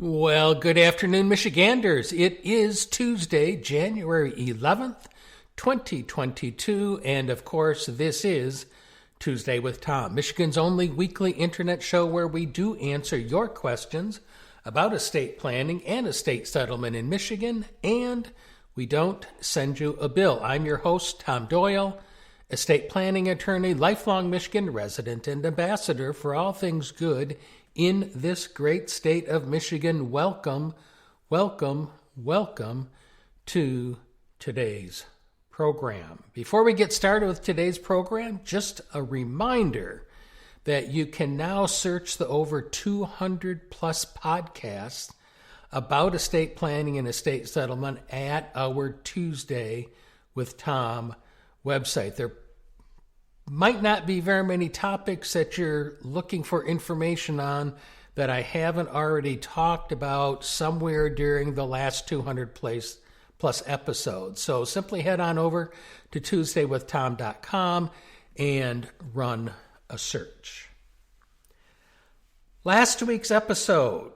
Well, good afternoon, Michiganders. It is Tuesday, January 11th, 2022, and of course, this is Tuesday with Tom, Michigan's only weekly internet show where we do answer your questions about estate planning and estate settlement in Michigan, and we don't send you a bill. I'm your host, Tom Doyle, estate planning attorney, lifelong Michigan resident, and ambassador for all things good in this great state of Michigan. Welcome to today's program. Before we get started with today's program, just a reminder that you can now search the over 200 plus podcasts about estate planning and estate settlement at our Tuesday with Tom website. There might not be very many topics that you're looking for information on that I haven't already talked about somewhere during the last 200 plus episodes. So simply head on over to tuesdaywithtom.com and run a search. Last week's episode,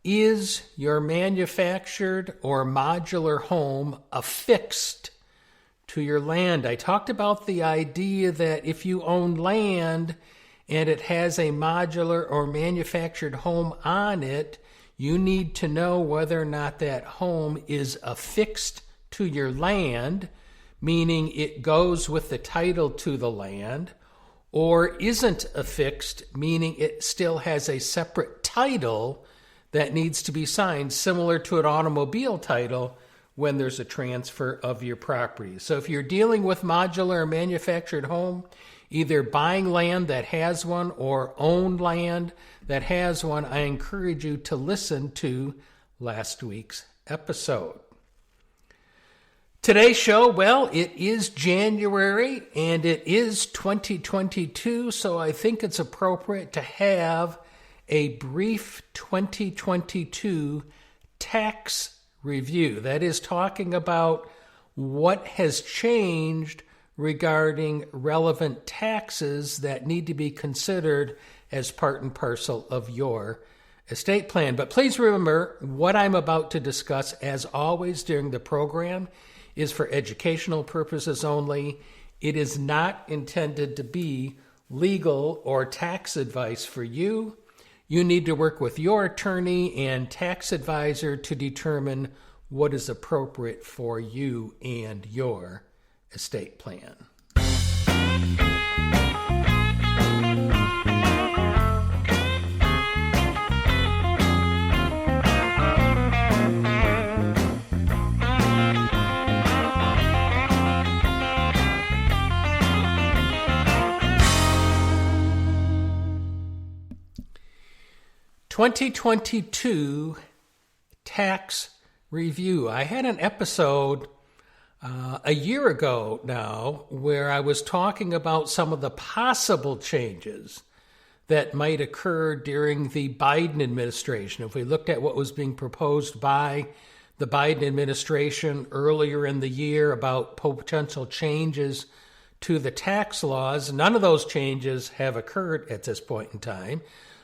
is your manufactured or modular home affixed to your land? I talked about the idea that if you own land and it has a modular or manufactured home on it, you need to know whether or not that home is affixed to your land, meaning it goes with the title to the land, or isn't affixed, meaning it still has a separate title that needs to be signed, similar to an automobile title when there's a transfer of your property. So if you're dealing with modular or manufactured home, either buying land that has one or own land that has one, I encourage you to listen to last week's episode. Today's show, well, it is January and it is 2022, so I think it's appropriate to have a brief 2022 tax review. That is talking about what has changed regarding relevant taxes that need to be considered as part and parcel of your estate plan. But please remember, what I'm about to discuss, as always during the program, is for educational purposes only. It is not intended to be legal or tax advice for you. You need to work with your attorney and tax advisor to determine what is appropriate for you and your estate plan. (2022) tax review. I had an episode a year ago now where I was talking about some of the possible changes that might occur during the Biden administration. If we looked at what was being proposed by the Biden administration earlier in the year about potential changes to the tax laws, none of those changes have occurred at this point in time.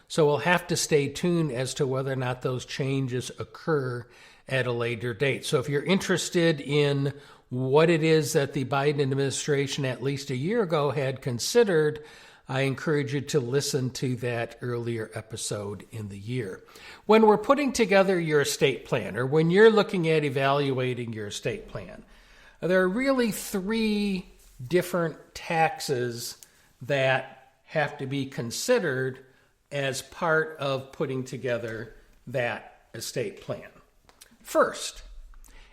So we'll have to stay tuned as to whether or not those changes occur at a later date. So if you're interested in what it is that the Biden administration at least a year ago had considered, I encourage you to listen to that earlier episode in the year. When we're putting together your estate plan, or when you're looking at evaluating your estate plan, there are really three different taxes that have to be considered as part of putting together that estate plan. First,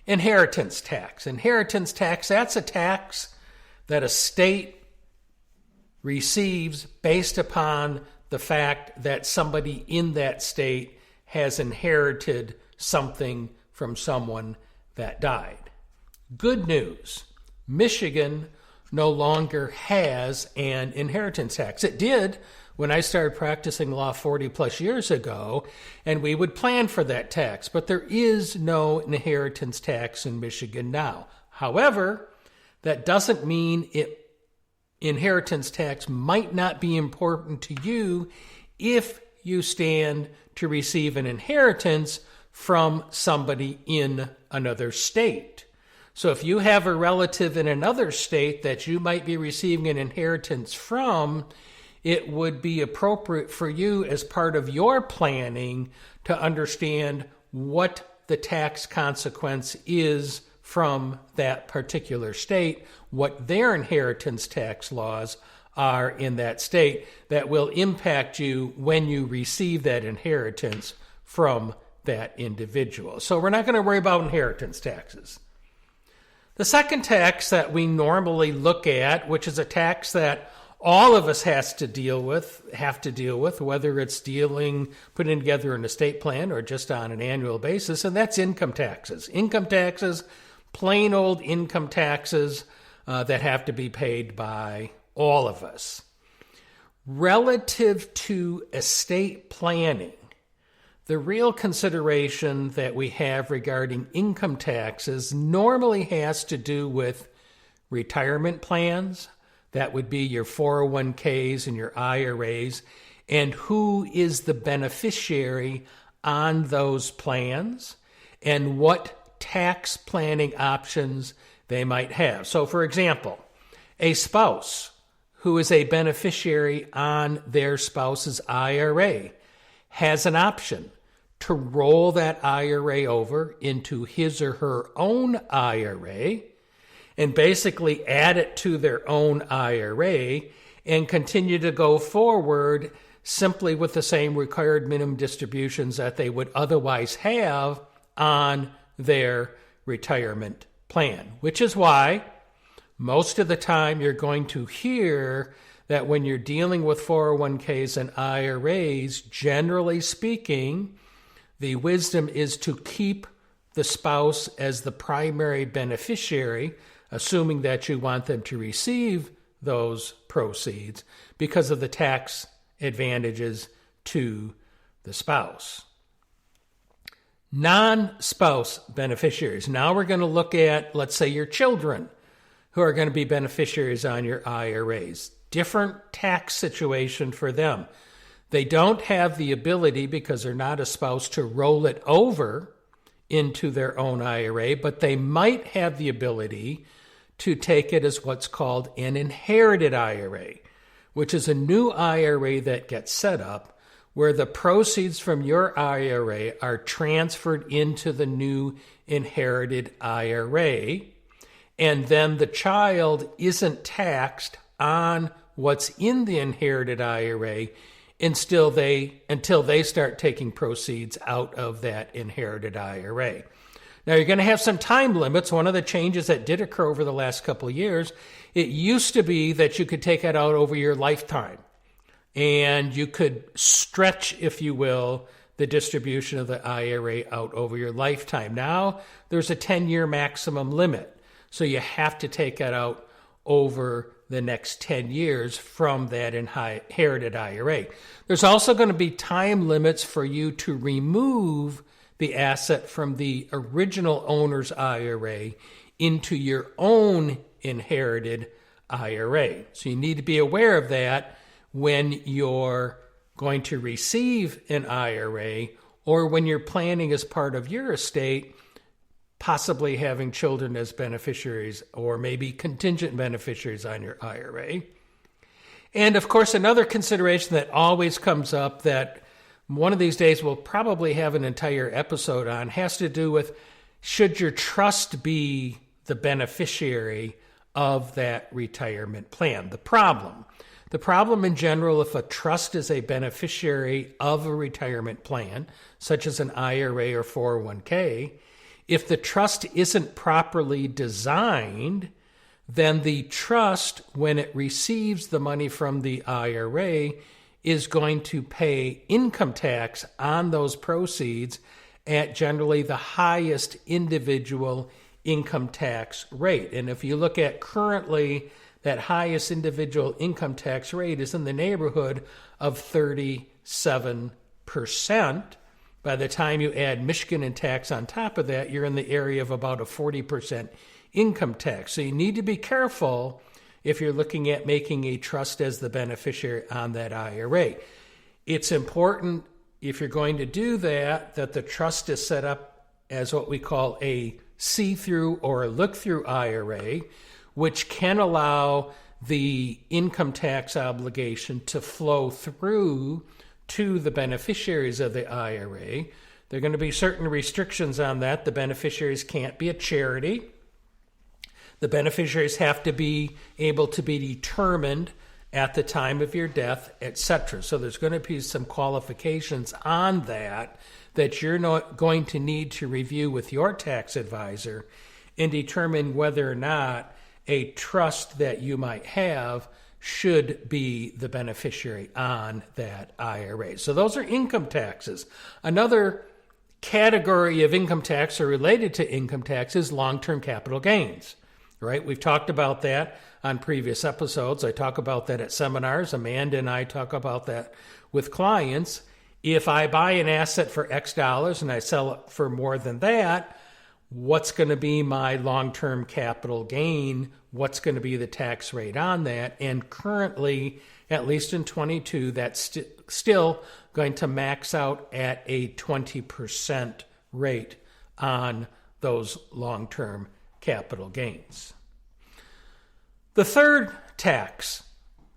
inheritance tax. Inheritance tax, that's a tax that a state receives based upon the fact that somebody in that state has inherited something from someone that died. Good news, Michigan no longer has an inheritance tax. It did when I started practicing law 40 plus years ago, and we would plan for that tax. But there is no inheritance tax in Michigan now. However, that doesn't mean inheritance tax might not be important to you if you stand to receive an inheritance from somebody in another state. So if you have a relative in another state that you might be receiving an inheritance from, it would be appropriate for you as part of your planning to understand what the tax consequence is from that particular state, what their inheritance tax laws are in that state that will impact you when you receive that inheritance from that individual. So we're not going to worry about inheritance taxes. The second tax that we normally look at, which is a tax that all of us have to deal with, whether it's putting together an estate plan or just on an annual basis, and that's income taxes. Income taxes, plain old income taxes that have to be paid by all of us. Relative to estate planning, the real consideration that we have regarding income taxes normally has to do with retirement plans. That would be your 401ks and your IRAs, and who is the beneficiary on those plans and what tax planning options they might have. So, for example, a spouse who is a beneficiary on their spouse's IRA has an option to roll that IRA over into his or her own IRA and basically add it to their own IRA and continue to go forward simply with the same required minimum distributions that they would otherwise have on their retirement plan, which is why most of the time you're going to hear that when you're dealing with 401ks and IRAs, generally speaking, the wisdom is to keep the spouse as the primary beneficiary, assuming that you want them to receive those proceeds because of the tax advantages to the spouse. Non-spouse beneficiaries. Now we're going to look at, let's say, your children who are going to be beneficiaries on your IRAs. Different tax situation for them. They don't have the ability, because they're not a spouse, to roll it over into their own IRA, but they might have the ability to take it as what's called an inherited IRA, which is a new IRA that gets set up where the proceeds from your IRA are transferred into the new inherited IRA, and then the child isn't taxed on what's in the inherited IRA until they start taking proceeds out of that inherited IRA. Now, you're going to have some time limits. One of the changes that did occur over the last couple of years, it used to be that you could take it out over your lifetime, and you could stretch, if you will, the distribution of the IRA out over your lifetime. Now, there's a 10-year maximum limit, so you have to take it out over the next 10 years from that inherited IRA. There's also going to be time limits for you to remove the asset from the original owner's IRA into your own inherited IRA. So you need to be aware of that when you're going to receive an IRA or when you're planning as part of your estate, possibly having children as beneficiaries or maybe contingent beneficiaries on your IRA. And of course, another consideration that always comes up that one of these days we'll probably have an entire episode on has to do with, should your trust be the beneficiary of that retirement plan? The problem in general, if a trust is a beneficiary of a retirement plan, such as an IRA or 401k, if the trust isn't properly designed, then the trust, when it receives the money from the IRA, is going to pay income tax on those proceeds at generally the highest individual income tax rate. And if you look at currently, that highest individual income tax rate is in the neighborhood of 37%. By the time you add Michigan and tax on top of that, you're in the area of about a 40% income tax. So you need to be careful if you're looking at making a trust as the beneficiary on that IRA. It's important if you're going to do that, that the trust is set up as what we call a see-through or a look-through IRA, which can allow the income tax obligation to flow through to the beneficiaries of the IRA. There are going to be certain restrictions on that. The beneficiaries can't be a charity. The beneficiaries have to be able to be determined at the time of your death, etc. So there's going to be some qualifications on that you're not going to need to review with your tax advisor and determine whether or not a trust that you might have should be the beneficiary on that IRA. So those are income taxes. Another category of income tax or related to income tax is long-term capital gains, right? We've talked about that on previous episodes. I talk about that at seminars. Amanda and I talk about that with clients. If I buy an asset for X dollars and I sell it for more than that, what's going to be my long-term capital gain? What's going to be the tax rate on that? And currently, at least in 22, that's still going to max out at a 20% rate on those long-term capital gains. The third tax,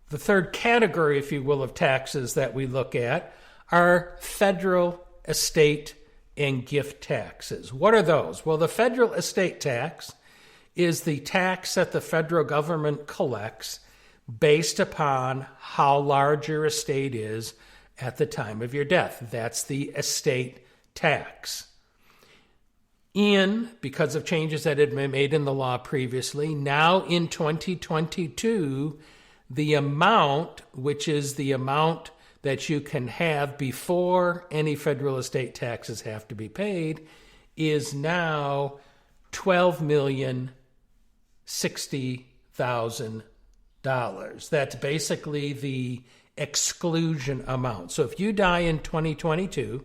the third category, if you will, of taxes that we look at are federal estate and gift taxes. What are those? Well, the federal estate tax is the tax that the federal government collects based upon how large your estate is at the time of your death. That's the estate tax. Because of changes that had been made in the law previously, now in 2022, the amount, which is the amount that you can have before any federal estate taxes have to be paid, is now $12,060,000. That's basically the exclusion amount. So if you die in 2022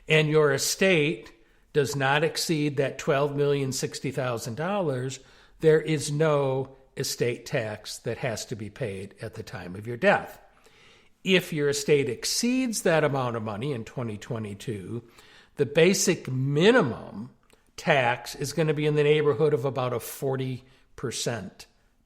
and your estate does not exceed that $12,060,000, there is no estate tax that has to be paid at the time of your death. If your estate exceeds that amount of money in 2022, the basic minimum tax is going to be in the neighborhood of about a 40%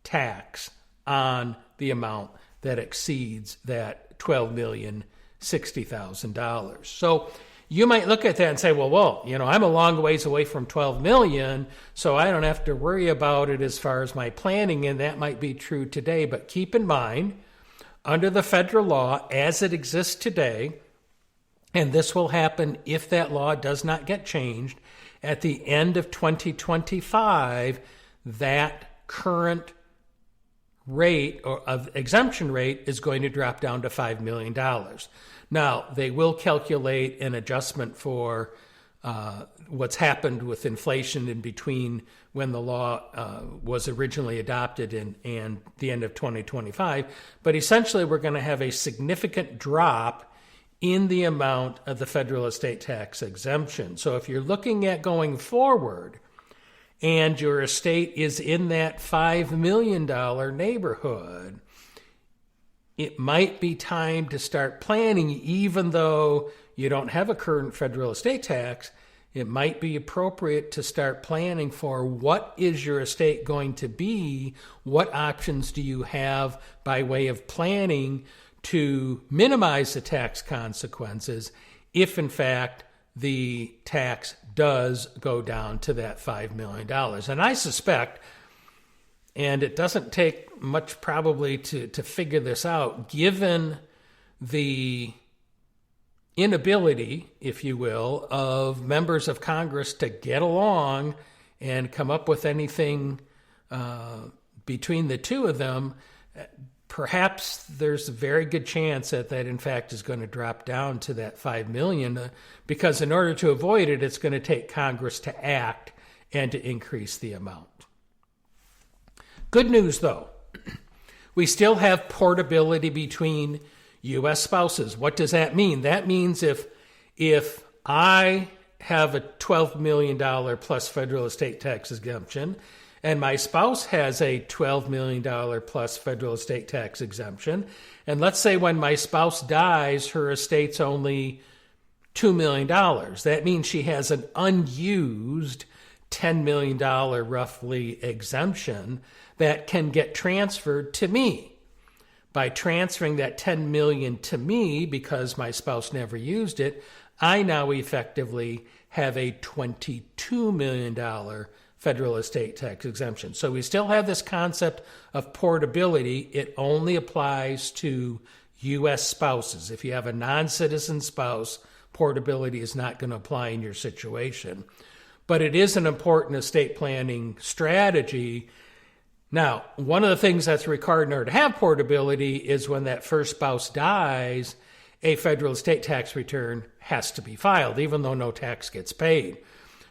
tax on the amount that exceeds that $12,060,000. So you might look at that and say, well, I'm a long ways away from 12 million, so I don't have to worry about it as far as my planning, and that might be true today. But keep in mind, under the federal law as it exists today, and this will happen if that law does not get changed, at the end of 2025, that current rate or of exemption rate is going to drop down to $5 million. Now, they will calculate an adjustment for what's happened with inflation in between when the law was originally adopted and the end of 2025. But essentially, we're going to have a significant drop in the amount of the federal estate tax exemption. So if you're looking at going forward and your estate is in that $5 million neighborhood, it might be time to start planning, even though you don't have a current federal estate tax. It might be appropriate to start planning for what is your estate going to be, what options do you have by way of planning to minimize the tax consequences if, in fact, the tax does go down to that $5 million. And I suspect, and it doesn't take much probably to figure this out, given the inability, if you will, of members of Congress to get along and come up with anything between the two of them, perhaps there's a very good chance that in fact is going to drop down to that $5 million, because in order to avoid it, it's going to take Congress to act and to increase the amount. Good news, though. We still have portability between U.S. spouses. What does that mean? That means if I have a $12 million plus federal estate tax exemption and my spouse has a $12 million plus federal estate tax exemption, and let's say when my spouse dies, her estate's only $2 million. That means she has an unused $10 million roughly exemption that can get transferred to me. By transferring that $10 million to me, because my spouse never used it, I now effectively have a $22 million federal estate tax exemption. So we still have this concept of portability. It only applies to U.S. spouses. If you have a non-citizen spouse, portability is not going to apply in your situation. But it is an important estate planning strategy. Now, one of the things that's required in order to have portability is when that first spouse dies, a federal estate tax return has to be filed, even though no tax gets paid.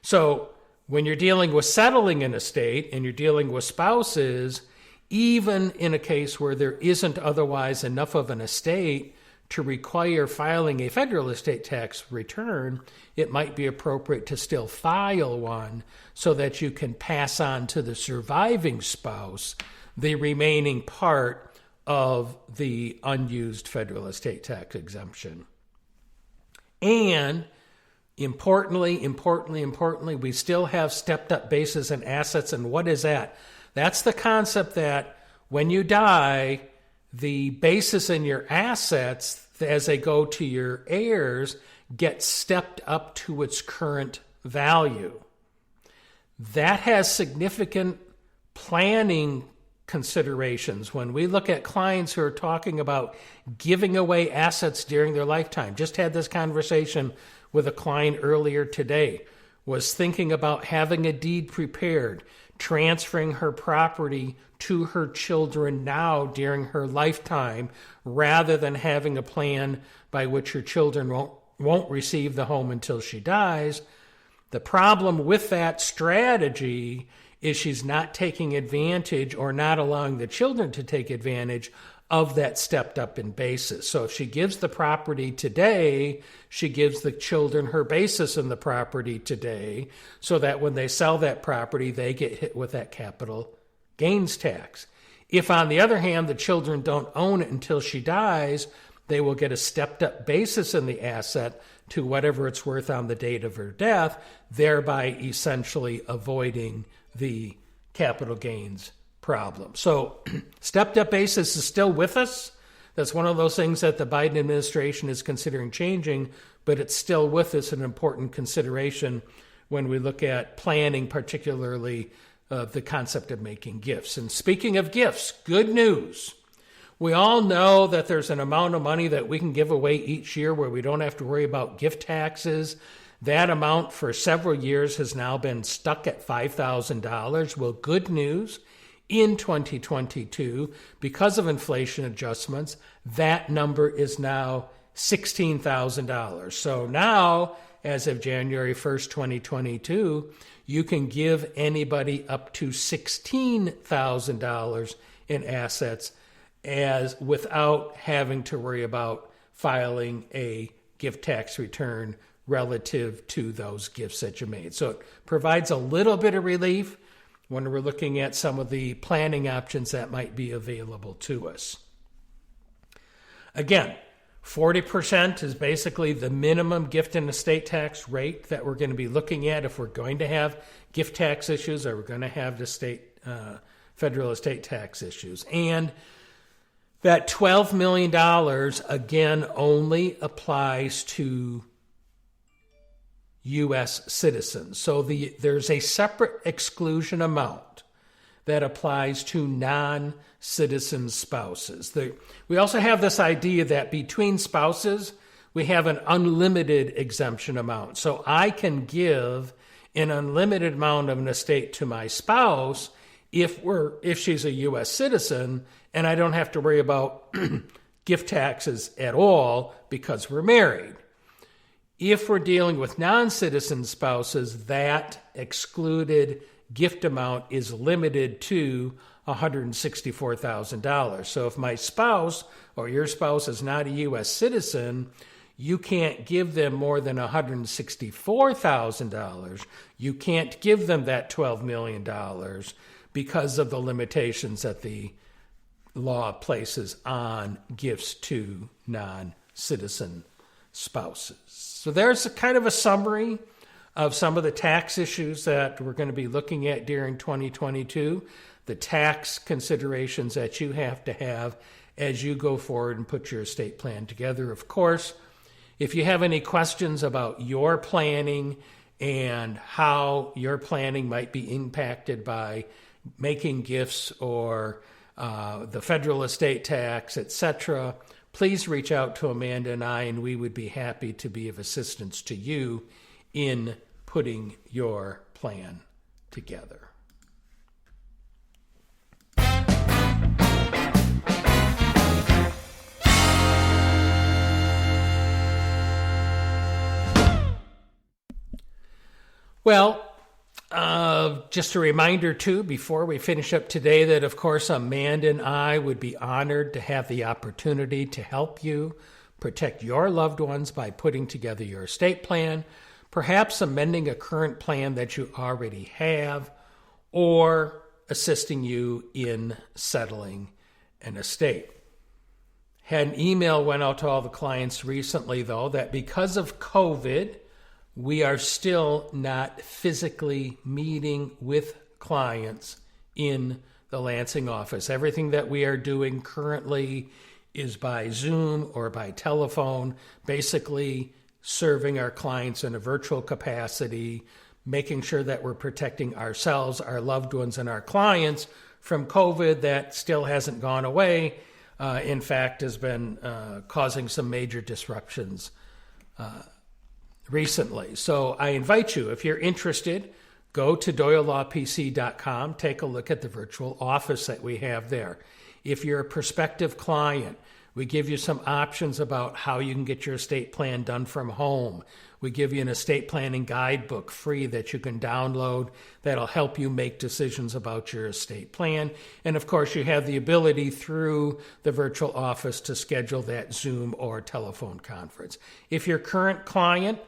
So when you're dealing with settling an estate and you're dealing with spouses, even in a case where there isn't otherwise enough of an estate to require filing a federal estate tax return, it might be appropriate to still file one so that you can pass on to the surviving spouse the remaining part of the unused federal estate tax exemption. And importantly, we still have stepped up basis and assets. And what is that? That's the concept that when you die, the basis in your assets, as they go to your heirs, get stepped up to its current value. That has significant planning considerations when we look at clients who are talking about giving away assets during their lifetime. Just had this conversation with a client earlier today, was thinking about having a deed prepared, transferring her property to her children now during her lifetime, rather than having a plan by which her children won't receive the home until she dies. The problem with that strategy is she's not taking advantage or not allowing the children to take advantage of that stepped up in basis. So if she gives the property today, she gives the children her basis in the property today, so that when they sell that property, they get hit with that capital gains tax. If, on the other hand, the children don't own it until she dies, they will get a stepped up basis in the asset to whatever it's worth on the date of her death, thereby essentially avoiding the capital gains problem. So stepped up basis is still with us. That's one of those things that the Biden administration is considering changing, but it's still with us, an important consideration when we look at planning, particularly the concept of making gifts. And speaking of gifts, good news. We all know that there's an amount of money that we can give away each year where we don't have to worry about gift taxes. That amount for several years has now been stuck at $5,000. Well, good news. In 2022, because of inflation adjustments, that number is now $16,000. So now, as of January 1st, 2022, you can give anybody up to $16,000 in assets without having to worry about filing a gift tax return relative to those gifts that you made. So it provides a little bit of relief when we're looking at some of the planning options that might be available to us. Again, 40% is basically the minimum gift and estate tax rate that we're going to be looking at if we're going to have gift tax issues or we're going to have the federal estate tax issues. And that $12 million, again, only applies to U.S. citizens. So there's a separate exclusion amount that applies to non-citizen spouses. We also have this idea that between spouses, we have an unlimited exemption amount. So I can give an unlimited amount of an estate to my spouse if she's a U.S. citizen, and I don't have to worry about gift taxes at all because we're married. If we're dealing with non-citizen spouses, that excluded gift amount is limited to $164,000. So if my spouse or your spouse is not a U.S. citizen, you can't give them more than $164,000. You can't give them that $12 million because of the limitations that the law places on gifts to non-citizen spouses. So there's a kind of a summary of some of the tax issues that we're going to be looking at during 2022, the tax considerations that you have to have as you go forward and put your estate plan together. Of course, if you have any questions about your planning and how your planning might be impacted by making gifts or the federal estate tax, etc., please reach out to Amanda and I, and we would be happy to be of assistance to you in putting your plan together. Well, just a reminder, too, before we finish up today, that, of course, Amanda and I would be honored to have the opportunity to help you protect your loved ones by putting together your estate plan, perhaps amending a current plan that you already have, or assisting you in settling an estate. Had an email went out to all the clients recently, though, that because of COVID, we are still not physically meeting with clients in the Lansing office. Everything that we are doing currently is by Zoom or by telephone, basically serving our clients in a virtual capacity, making sure that we're protecting ourselves, our loved ones, and our clients from COVID that still hasn't gone away. In fact, has been causing some major disruptions recently. So I invite you, if you're interested, go to doylelawpc.com, take a look at the virtual office that we have there. If you're a prospective client, we give you some options about how you can get your estate plan done from home. We give you an estate planning guidebook free that you can download that'll help you make decisions about your estate plan. And of course, you have the ability through the virtual office to schedule that Zoom or telephone conference. If you're a current client,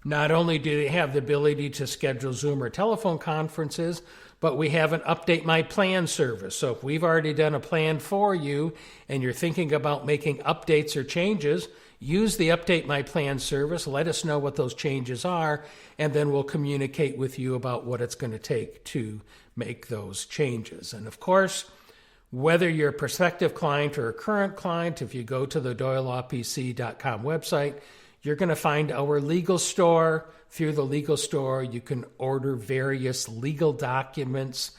not only do they have the ability to schedule Zoom or telephone conferences, but we have an Update My Plan service. So if we've already done a plan for you and you're thinking about making updates or changes, use the Update My Plan service. Let us know what those changes are, and then we'll communicate with you about what it's going to take to make those changes. And of course, whether you're a prospective client or a current client, if you go to the doylelawpc.com website, you're going to find our legal store. Through the legal store, you can order various legal documents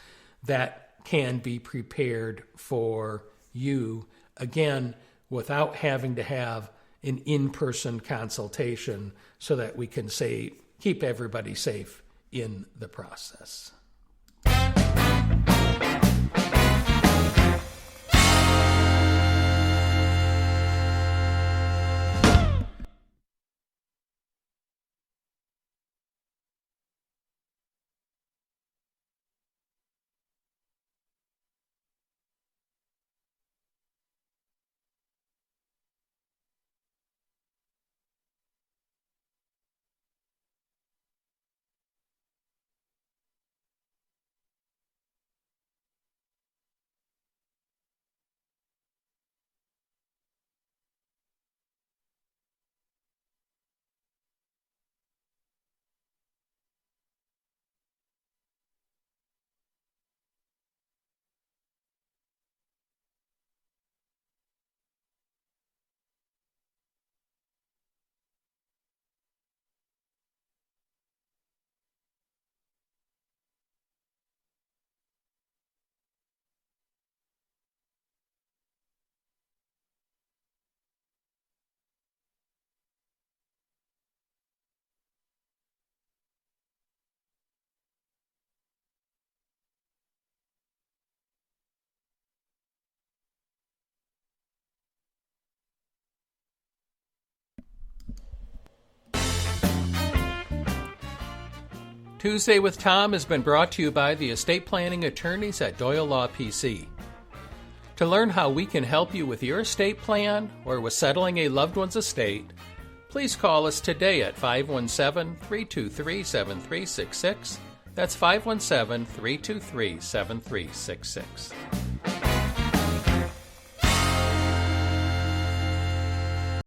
that can be prepared for you, again, without having to have an in-person consultation, so that we can keep everybody safe in the process. Tuesday with Tom has been brought to you by the estate planning attorneys at Doyle Law PC. To learn how we can help you with your estate plan or with settling a loved one's estate, please call us today at 517-323-7366. That's 517-323-7366.